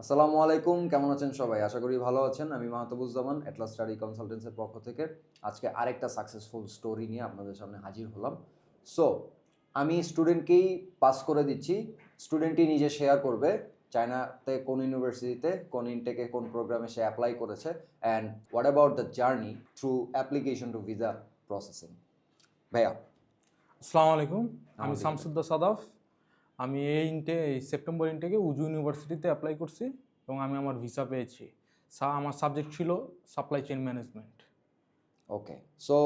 আসসালামু আলাইকুম, কেমন আছেন সবাই? আশা করি ভালো আছেন। আমি মাহতাবুজ্জামান, এটলাস স্টাডি কনসালটেন্সির পক্ষ থেকে আজকে আরেকটা সাকসেসফুল স্টোরি নিয়ে আপনাদের সামনে হাজির হলাম। সো আমি স্টুডেন্টকেই পাস করে দিচ্ছি। স্টুডেন্টই নিজে শেয়ার করবে চায়নাতে কোন ইউনিভার্সিটিতে, কোন ইনটেকে, কোন প্রোগ্রামে সে অ্যাপ্লাই করেছে and what about the journey through application to visa processing. ভাইয়া। আসসালামু আলাইকুম। আমি আলহামদুলিল্লাহ। শামসুদ্দা সাদাফ। আমি এই সেপ্টেম্বর ইনটেকে উজু ইউনিভার্সিটিতে অ্যাপ্লাই করছি এবং আমি আমার ভিসা পেয়েছি। আমার সাবজেক্ট ছিল সাপ্লাই চেইন ম্যানেজমেন্ট। ওকে, সো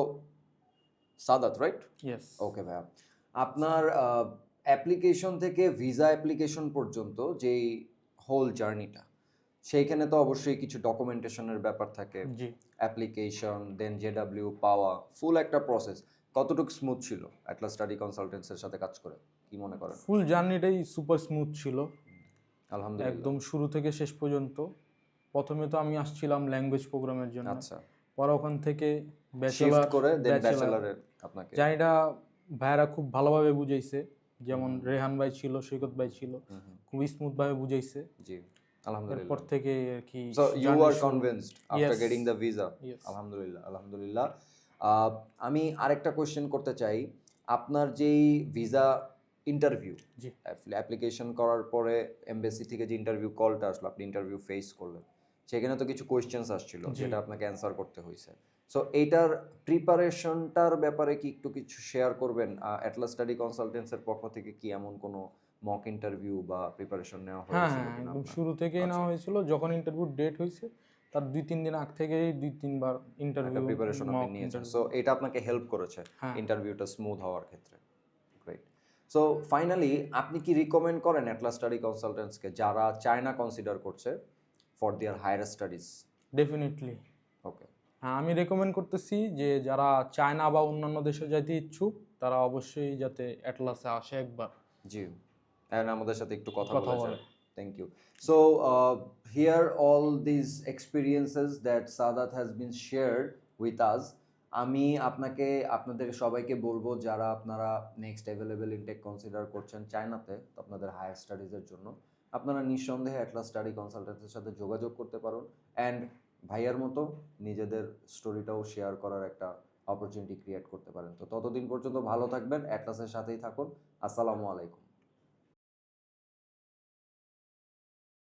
সাদাত, রাইট? ইয়েস। ওকে ভাইয়া, আপনার অ্যাপ্লিকেশন থেকে ভিসা অ্যাপ্লিকেশন পর্যন্ত যেই হোল জার্নিটা, সেইখানে তো অবশ্যই কিছু ডকুমেন্টেশনের ব্যাপার থাকে। জি। অ্যাপ্লিকেশন, দেন জেডাব্লিউ পাওয়া, ফুল একটা প্রসেস। কতটুকু স্মুথ ছিল অ্যাটলাস স্টাডি কনসালটেন্সের সাথে কাজ করে? কি মনে করেন? ফুল জার্নিটাই সুপার স্মুথ ছিল, আলহামদুলিল্লাহ। একদম শুরু থেকে শেষ পর্যন্ত। প্রথমে তো আমি আসছিলাম ল্যাঙ্গুয়েজ প্রোগ্রামের জন্য, আচ্ছা, পরে ওখান থেকে শিফট ব্যাচেলার করে দেন ব্যাচেলারে আপনাকে। জার্নিটা ভাইয়ারা খুব ভালোভাবে বুঝাইছে, যেমন রেহান ভাই ছিল, সৈকত ভাই ছিল, খুবই স্মুথভাবে বুঝাইছে। জি, এরপর আলহামদুলিল্লাহ। থেকে আর কি So you জার্নি are শুরু। convinced after Yes. getting the visa? Yes. আলহামদুলিল্লাহ, আলহামদুলিল্লাহ। আমি আরেকটা কোয়েশ্চেন করতে চাই। আপনার যেই ভিসা ইন্টারভিউ, জি। অ্যাপ্লিকেশন করার পরে এমবাসি থেকে যে ইন্টারভিউ কলটা আসলো, আপনি ইন্টারভিউ ফেস করলেন, সেখানে তো কিছু কোয়েশ্চেন্স আসছিল জি। যেটা আপনাকে অ্যান্সার করতে হয়েছে। সো এইটার প্রিপারেশনটার ব্যাপারে কি একটু কিছু শেয়ার করবেন? অ্যাটলাস স্টাডি কনসালটেন্সের পক্ষ থেকে কি এমন কোনো মক ইন্টারভিউ বা প্রিপারেশন নেওয়া হ্যাঁ হয়েছিল হ্যাঁ, কিনা একদম আপনার? শুরু থেকেই আচ্ছা, নেওয়া হয়েছিল। যখন ইন্টারভিউ ডেট হয়েছে তার 2-3 দিন আগ থেকেই 2-3 বার একটা ইন্টারভিউ, প্রিপারেশন আপনি মক নিয়েছেন। So interview. এটা আপনাকে হেল্প করেছে হ্যাঁ। ইন্টারভিউটা স্মুথ হওয়ার ক্ষেত্রে। গ্রেট। সো ফাইনালি আপনি কি রিকমেন্ড করেন অ্যাটলাস স্টাডি কনসালটেন্টসকে যারা চায়না কনসিডার করছে for their higher studies? Definitely. Okay. হ্যাঁ, আমি রেকমেন্ড করতেছি যে যারা চায়না বা অন্যান্য দেশে যাইতে ইচ্ছুক তারা অবশ্যই যাতে অ্যাটলাসে আসে একবার, জি, অ্যান্ড আমাদের সাথে একটু কথা কথা বলে বলে। যায়। Thank you. So here all this experiences that Sadat has been shared with us. আমি আপনাদের সবাইকে বলবো, যারা আপনারা নেক্সট অ্যাভেলেবেল ইনটেক কনসিডার করছেন চায়নাতে আপনাদের হায়ার স্টাডিজের জন্য, আপনারা নিঃসন্দেহে অ্যাটলাস স্টাডি কনসালটেন্সির সাথে যোগাযোগ করতে পারুন অ্যান্ড ভাইয়ার মতো নিজেদের স্টোরিটাও শেয়ার করার একটা অপরচুনিটি ক্রিয়েট করতে পারেন। তো ততদিন পর্যন্ত ভালো থাকবেন, অ্যাটলাসের সাথেই থাকুন। আসসালামু আলাইকুম।